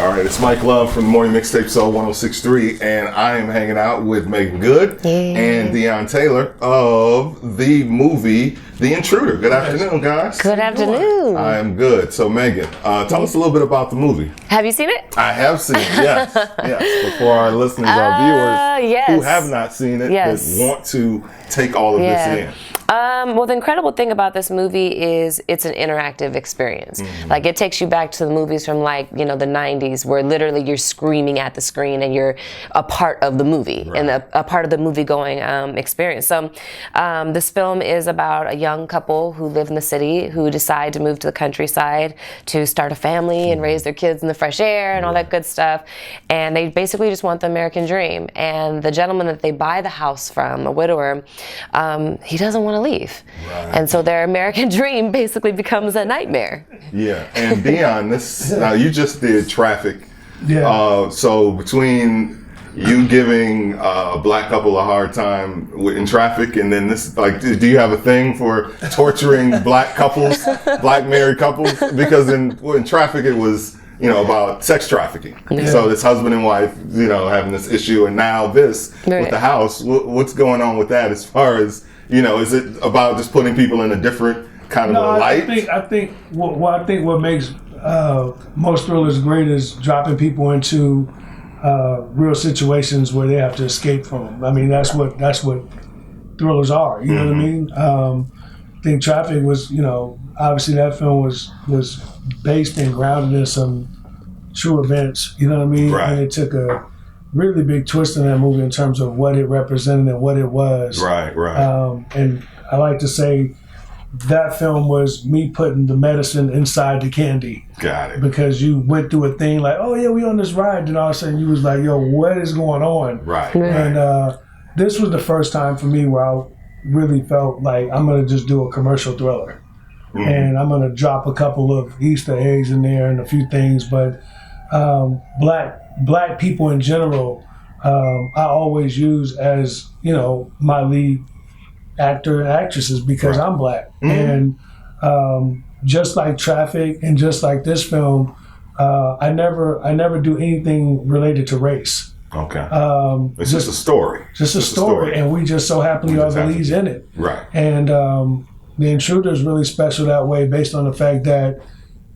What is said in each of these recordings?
All right, it's Mike Love from the Morning Mixtape, so 1063, and I am hanging out with Meagan Good and Deon Taylor of the movie The Intruder. Good afternoon, guys. Good afternoon. I am good. So, Meagan, tell us a little bit about the movie. Have you seen it? I have seen it, yes. Yes. For our listeners, our viewers who have not seen it, but want to take all of this in. Well, the incredible thing about this movie is it's an interactive experience. Mm-hmm. Like, it takes you back to the movies from, like, you know, the 90s, where literally you're screaming at the screen and you're a part of the movie and a part of the movie-going experience. So this film is about a young couple who live in the city who decide to move to the countryside to start a family and raise their kids in the fresh air and all that good stuff. And they basically just want the American dream. And the gentleman that they buy the house from, a widower, he doesn't want to leave. And so their American dream basically becomes a nightmare. Yeah, and Deon, now you just did Traffic. Yeah. So between you giving a black couple a hard time in Traffic, and then this, like, do you have a thing for torturing black couples, black married couples? Because in Traffic it was, you know, about sex trafficking. Yeah. So this husband and wife, you know, having this issue, and now this with the house. What's going on with that as far as, you know, is it about just putting people in a different kind of a light? I think what makes most thrillers great is dropping people into real situations where they have to escape from them. I mean, that's what thrillers are. You know what I mean? I think Traffic was, you know, obviously that film was based and grounded in some true events. You know what I mean? Right. And it took a really big twist in that movie in terms of what it represented and what it was. Right. And I like to say that film was me putting the medicine inside the candy. Got it. Because you went through a thing like, oh yeah, we on this ride, and all of a sudden you was like, yo, what is going on? Right. And this was the first time for me where I really felt like I'm gonna just do a commercial thriller. And I'm gonna drop a couple of Easter eggs in there and a few things, but black people in general, I always use as, you know, my lead actor and actresses because I'm black. And just like Traffic and just like this film, I never do anything related to race. Okay. It's just a story. Just a story, and we just so happily are the leads in it. Right. And The Intruder is really special that way, based on the fact that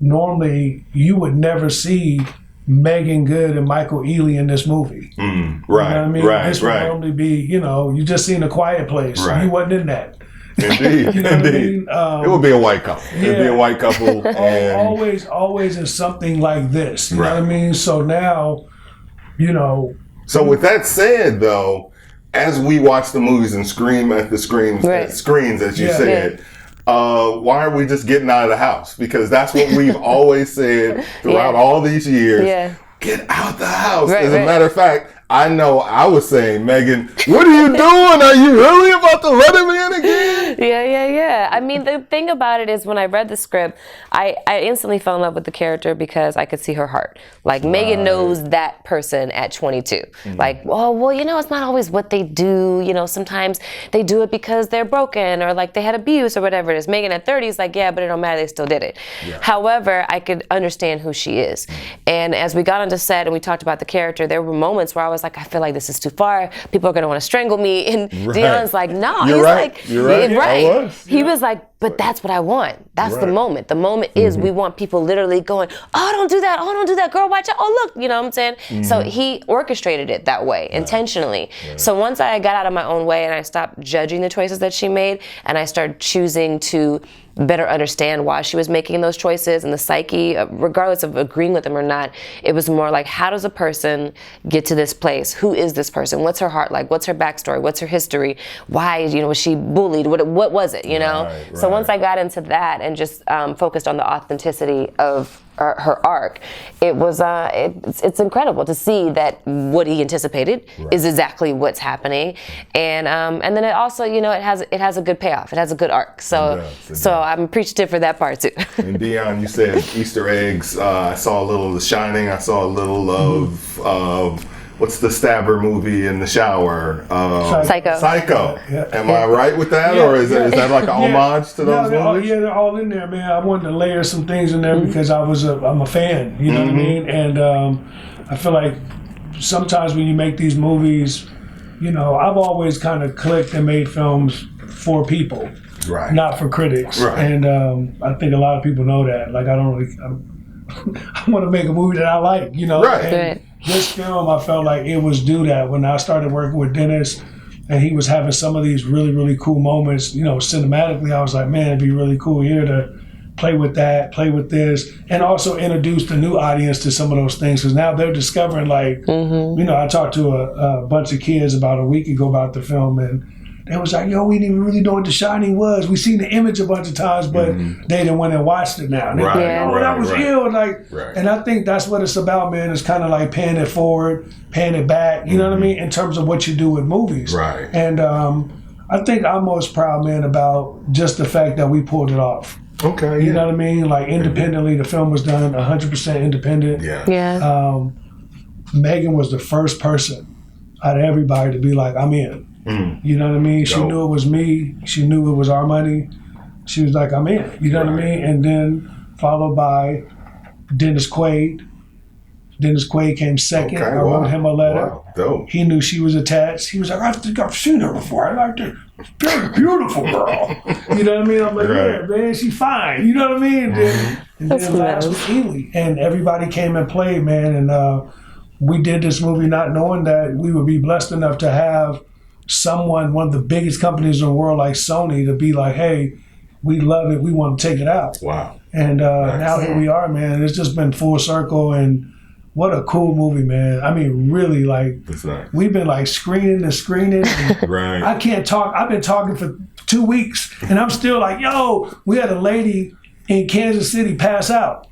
normally you would never see Meagan Good and Michael Ealy in this movie. Right. You know what I mean? This would normally be, you know, you just seen A Quiet Place. Right. He wasn't in that. Indeed. You know Indeed. what I mean? It would be a white couple. It'd be a white couple. And always in something like this. You know what I mean? So now, you know. So with that said, though, as we watch the movies and scream at the screens, as you said, why are we just getting out of the house? Because that's what we've always said throughout all these years. Get out the house. As a matter of fact, I know I was saying, Meagan, what are you doing? Are you really about to let him in again? Yeah. I mean, the thing about it is, when I read the script, I instantly fell in love with the character because I could see her heart. Like, Meagan knows that person at 22. Like, well, you know, it's not always what they do. You know, sometimes they do it because they're broken or like they had abuse or whatever it is. Meagan at 30 is like, yeah, but it don't matter. They still did it. Yeah. However, I could understand who she is. And as we got onto set and we talked about the character, there were moments where I was like, I feel like this is too far. People are going to want to strangle me. And Deon's like, no. You're He's right. like, You're right. Right. He was like, but that's what I want. That's the moment. The moment is we want people literally going, oh, don't do that. Oh, don't do that. Girl, watch out. Oh, look. You know what I'm saying? So he orchestrated it that way, intentionally. So once I got out of my own way and I stopped judging the choices that she made, and I started choosing to better understand why she was making those choices and the psyche, regardless of agreeing with them or not, it was more like, how does a person get to this place? Who is this person? What's her heart like? What's her backstory? What's her history? Why, you know, was she bullied? What was it, you know? So once I got into that and just focused on the authenticity of her arc, it was it's incredible to see that what he anticipated is exactly what's happening, and then it also, you know, it has a good payoff. It has a good arc. So it does. I'm appreciative for that part too. And Deon, you said Easter eggs. I saw a little of The Shining. I saw a little of what's the stabber movie in the shower? Psycho. Psycho. Yeah. Am I right with that, or is that like an homage to those movies? They're all in there, man. I wanted to layer some things in there because I'm a fan. You know what I mean? And I feel like sometimes when you make these movies, you know, I've always kind of clicked and made films for people, Right. not for critics. Right. And I think a lot of people know that. Like, I want to make a movie that I like, you know. Right. And this film, I felt like it was due that. When I started working with Dennis, and he was having some of these really, really cool moments, you know, cinematically, I was like, man, it'd be really cool here to play with that, play with this, and also introduce the new audience to some of those things, because now they're discovering, like, you know, I talked to a bunch of kids about a week ago about the film, and they was like, yo, we didn't even really know what The Shining was. We seen the image a bunch of times, but they didn't went and watched it now. And they Right, like, oh, that was ill. Like, Right. and I think that's what it's about, man. It's kind of like paying it forward, paying it back, you know what I mean, in terms of what you do with movies. Right. And I think I'm most proud, man, about just the fact that we pulled it off. Okay. You know what I mean? Like, independently, the film was done 100% independent. Yeah. Meagan was the first person out of everybody to be like, I'm in. You know what I mean? She Dope. knew it was me. She knew it was our money. She was like, I'm in. You know what I mean? And then followed by Dennis Quaid. Dennis Quaid came second. Okay, I wrote him a letter. Wow, dope. He knew she was attached. He was like, I think I've seen her before. I liked her. Very beautiful girl. You know what I mean? I'm like, Right. yeah, man, she's fine. You know what I mean? And then That's last was Ely. And everybody came and played, man. And we did this movie not knowing that we would be blessed enough to have someone, one of the biggest companies in the world like Sony, to be like, hey, we love it. We want to take it out. Wow. And now here we are, man. It's just been full circle, and what a cool movie, man. I mean, really, like, That's nice. we've been like screening and screening. And Right. I can't talk. I've been talking for 2 weeks, and I'm still like, yo, we had a lady in Kansas City pass out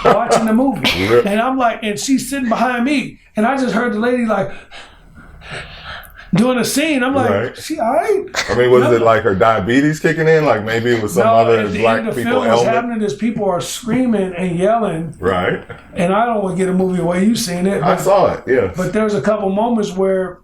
watching the movie. And I'm like, and she's sitting behind me, and I just heard the lady like doing a scene. I'm like, Right. she all right? I mean, was it like her diabetes kicking in? Like maybe it was some No, other at the black end of the people film, what's element? happening is people are screaming and yelling, Right. and I don't want to get a movie away. You've seen it. I saw it. Yeah. But there's a couple moments where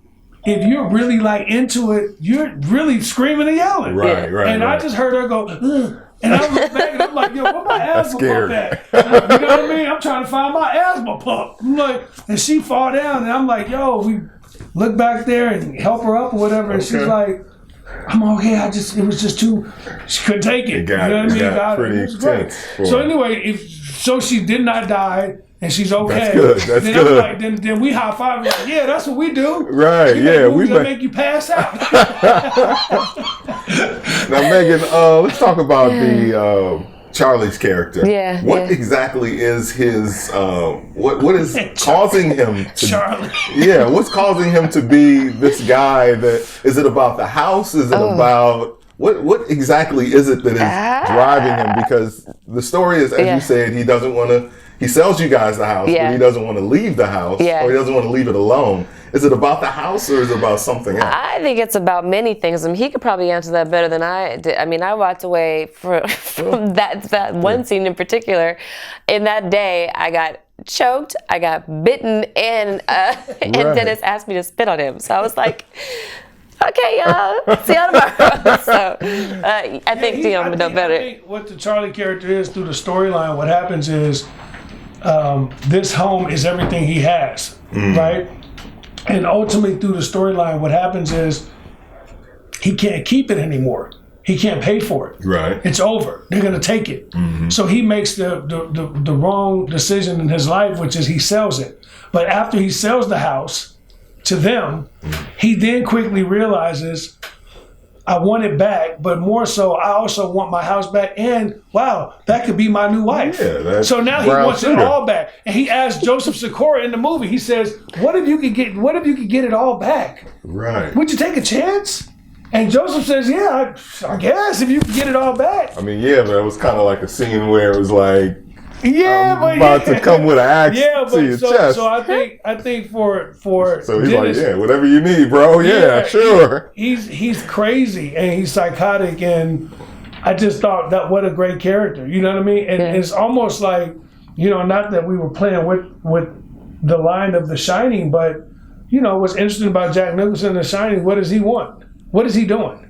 if you're really like into it, you're really screaming and yelling. Right. Right. And I right. just heard her go, ugh. And I look back and I'm like, yo, where my asthma scared. pump at? You know what I mean? I'm trying to find my asthma pump. I'm like, and she fall down, and I'm like, yo, we look back there and help her up or whatever. And she's Okay. like, I'm okay. It was just too, she couldn't take it. It got you know what I it. mean? It got pretty it was great. intense for So her. anyway, so she did not die. And she's okay. That's good. That's then good. I'm like, then we high five. Like, yeah, that's what we do. Right. We Yeah. make movies that been. make you pass out. Now, Meagan, let's talk about the Charlie's character. Yeah, What yeah. exactly is his? What is causing him to? Charlie. Yeah. What's causing him to be this guy? That is it about the house? Is it about what exactly is it that is driving him? Because the story is, as Yeah. you said, he doesn't want to. He sells you guys the house, Yeah. but he doesn't want to leave the house, Yeah. or he doesn't want to leave it alone. Is it about the house, or is it about something else? I think it's about many things. I mean, he could probably answer that better than I did. I mean, I walked away from that one scene in particular. In that day, I got choked, I got bitten, and Dennis asked me to spit on him. So I was like, okay, y'all, see y'all tomorrow. So I think Deon would know better. I think what the Charlie character is through the storyline, what happens is this home is everything he has, right? And ultimately through the storyline, what happens is he can't keep it anymore. He can't pay for it. Right. It's over. They're going to take it. So he makes the wrong decision in his life, which is he sells it. But after he sells the house to them, he then quickly realizes, I want it back, but more so, I also want my house back. And wow, that could be my new wife. Yeah, that's so now he brown wants sugar. it all back. And he asks Joseph Sikora in the movie. He says, "What if you could get it all back? Right. Would you take a chance?" And Joseph says, "Yeah, I guess if you could get it all back." I mean, yeah, but it was kind of like a scene where it was like, Yeah, but about to come with an axe yeah, to your but chest. so I think for So he's Dennis, like, yeah, whatever you need, bro. Yeah, sure. He's crazy and he's psychotic, and I just thought that what a great character. You know what I mean? And it's almost like, not that we were playing with the line of The Shining, but what's interesting about Jack Nicholson in The Shining, what does he want? What is he doing?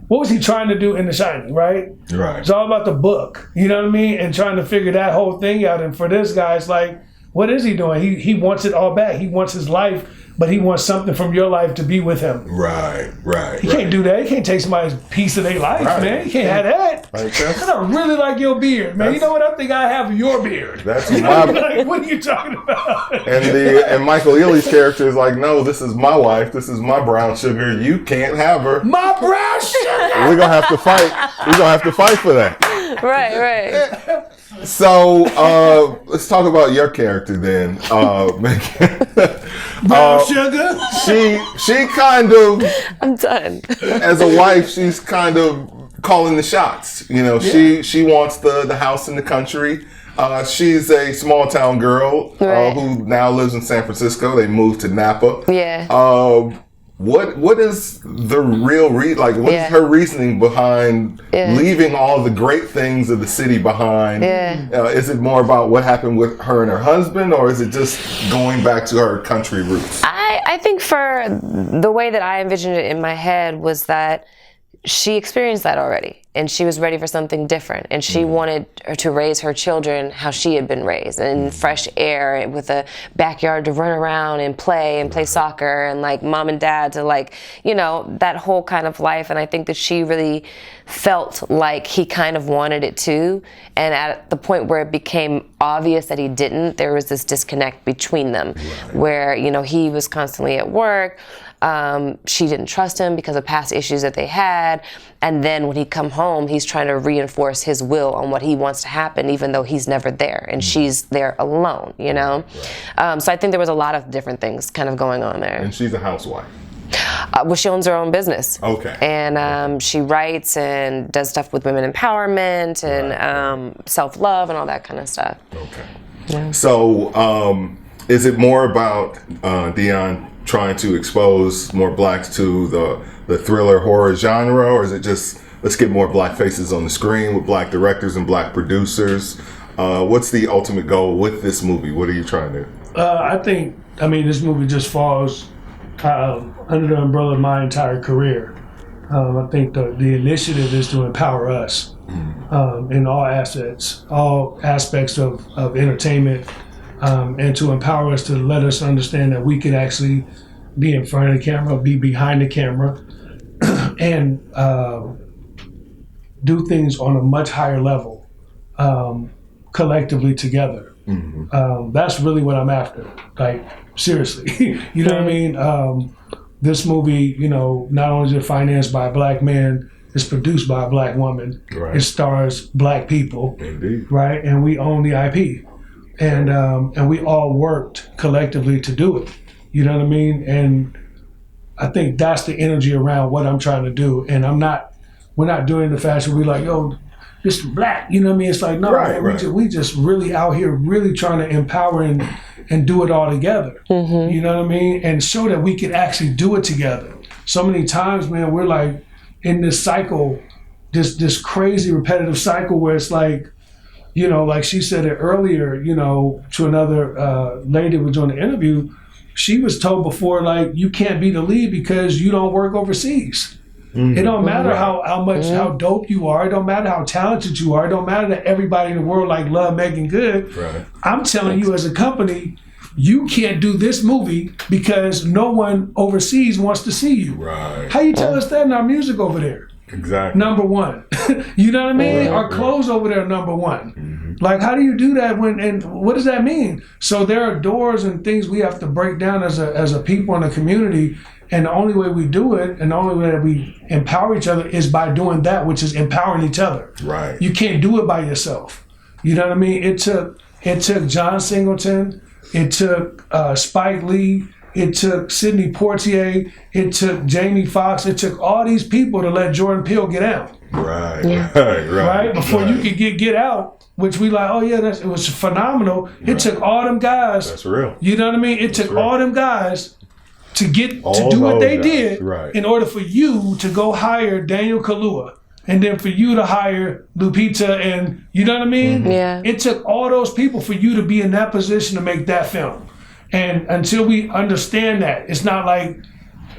What was he trying to do in The Shining, right? Right. It's all about the book, you know what I mean? And trying to figure that whole thing out. And for this guy, it's like, what is he doing? He wants it all back. He wants his life, but he wants something from your life to be with him. Right. He can't do that. He can't take somebody's piece of their life, man. He can't have that. I really like your beard, man. You know what? I think I have your beard. That's like, what are you talking about? And Michael Ealy's character is like, no, this is my wife. This is my brown sugar. You can't have her. My brown sugar. We're gonna have to fight. We're gonna have to fight for that. Right. So let's talk about your character then, Meagan. Brown sugar. She kind of, I'm done. as a wife, she's kind of calling the shots. She wants the house in the country. She's a small town girl who now lives in San Francisco. They moved to Napa. Yeah. What is the real what is her reasoning behind leaving all the great things of the city behind? Is it more about what happened with her and her husband, or is it just going back to her country roots? I think for the way that I envisioned it in my head was that she experienced that already, and she was ready for something different, and she wanted to raise her children how she had been raised, in fresh air, with a backyard to run around and play soccer, and like mom and dad to that whole kind of life. And I think that she really felt like he kind of wanted it too, and at the point where it became obvious that he didn't, there was this disconnect between them, where he was constantly at work. She didn't trust him because of past issues that they had. And then when he come home, he's trying to reinforce his will on what he wants to happen, even though he's never there and she's there alone, So I think there was a lot of different things kind of going on there. And she's a housewife. Well, she owns her own business. Okay. And she writes and does stuff with women empowerment and self-love and all that kind of stuff. Okay. Yeah. So is it more about Deon trying to expose more blacks to the thriller horror genre, or is it just let's get more black faces on the screen with black directors and black producers? What's the ultimate goal with this movie? What are you trying to do? I think this movie just falls under the umbrella of my entire career. I think the initiative is to empower us in all aspects of entertainment, and to empower us, to let us understand that we can actually be in front of the camera, be behind the camera, and do things on a much higher level, collectively together. That's really what I'm after. Like, seriously, you know what I mean? This movie, not only is it financed by a black man, it's produced by a black woman. Right. It stars black people. Indeed. Right, and we own the IP. And we all worked collectively to do it. You know what I mean? And I think that's the energy around what I'm trying to do. And we're not doing the fashion. We're like, yo, this is black. You know what I mean? It's like, no, man, we just really out here really trying to empower and do it all together. You know what I mean? And show that we can actually do it together. So many times, man, we're like in this cycle, this crazy repetitive cycle where it's like, like she said it earlier, to another lady who was doing the interview, she was told before, like, you can't be the lead because you don't work overseas. It don't matter how dope you are. It don't matter how talented you are. It don't matter that everybody in the world love Meagan Good. Right. I'm telling you, as a company, you can't do this movie because no one overseas wants to see you. Right. How you tell us that in our music over there? Exactly. Number one. You know what I mean? Our clothes over there, number one. Like, how do you do that and what does that mean? So there are doors and things we have to break down as a people in a community, and the only way we do it and the only way that we empower each other is by doing that, which is empowering each other. Right. You can't do it by yourself. You know what I mean? It took John Singleton, it took Spike Lee, it took Sidney Poitier, it took Jamie Foxx, it took all these people to let Jordan Peele get out. Right? Before you could get out, which we like, oh yeah, it was phenomenal. It took all them guys. That's real. You know what I mean? It took all them guys to do what they did in order for you to go hire Daniel Kaluuya. And then for you to hire Lupita, and you know what I mean? Yeah. It took all those people for you to be in that position to make that film. And until we understand that, it's not like,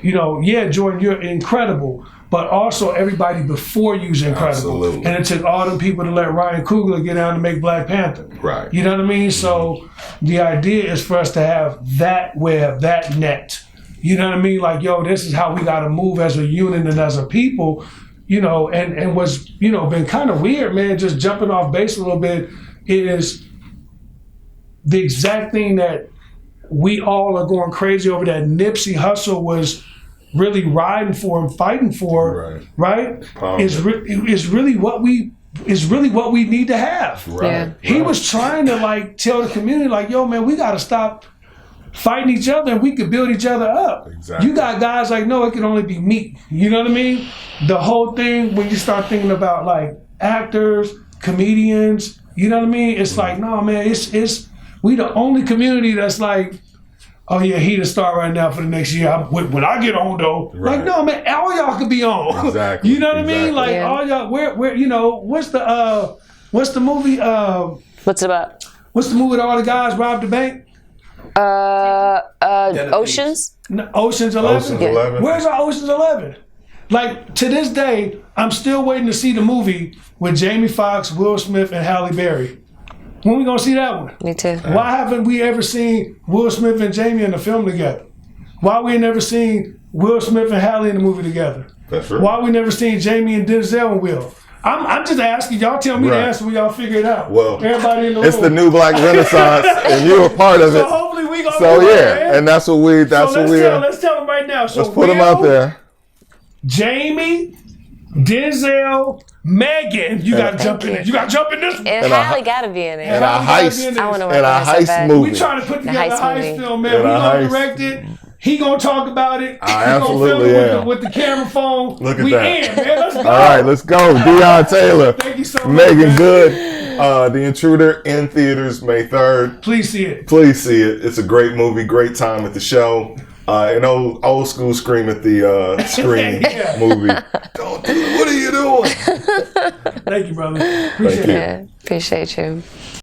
yeah, Jordan, you're incredible, but also everybody before you's incredible. Absolutely. And it took all them people to let Ryan Coogler get down to make Black Panther. Right. You know what I mean? So the idea is for us to have that web, that net. You know what I mean? Like, yo, this is how we got to move as a unit and as a people, and what's, been kind of weird, man, just jumping off base a little bit, is the exact thing that we all are going crazy over, that Nipsey Hussle was really riding for and fighting for, right? Is really what we need to have. Right. Yeah. He was trying to like tell the community, like, yo, man, we got to stop fighting each other and we could build each other up. Exactly. You got guys like, no, it can only be me. You know what I mean? The whole thing, when you start thinking about like actors, comedians, you know what I mean? It's like, no, man, it's we the only community that's like, oh yeah, he the star right now for the next year. When I get on though, Right. like, no, man, all y'all could be on. Exactly. You know what I mean? Like, Yeah. all y'all, where, what's the movie? What's it about? What's the movie that all the guys robbed the bank? Oceans? No, Ocean's 11. Ocean's 11. Where's our Ocean's 11? Like, to this day, I'm still waiting to see the movie with Jamie Foxx, Will Smith, and Halle Berry. When we gonna see that one? Me too. Why haven't we ever seen Will Smith and Jamie in the film together? Why we never seen Will Smith and Halle in the movie together? That's right. Why we never seen Jamie and Denzel and Will? I'm just asking. Y'all tell me the Right. answer when y'all figure it out. Well, everybody in the It's room. the new Black Renaissance, and you're a part of So it. hopefully we gonna So do it, yeah, man. and that's what we So are. let's tell them right now. So Let's put them out Will, there. Jamie, Denzel, Meagan. You gotta jump in it. You gotta jump in this one. And And a Halle gotta be in it. And a Halle gotta be heist. in this. I want to work And a on that so heist bad. movie. We trying to put The together a heist heist movie. film, man. And We a gonna heist. direct it. He gonna talk about it. I He gonna absolutely film it am. with the camera phone. Look at we that. in, man. Let's go. All right, let's go. Deon Taylor, Thank you so much, Meagan man. Good, The Intruder in theaters May 3rd. Please see it. Please see it. It's a great movie, great time at the show. An old school scream at the screen Yeah. movie. Don't do it. What are you doing? Thank you, brother. Appreciate you. it. Yeah, appreciate you.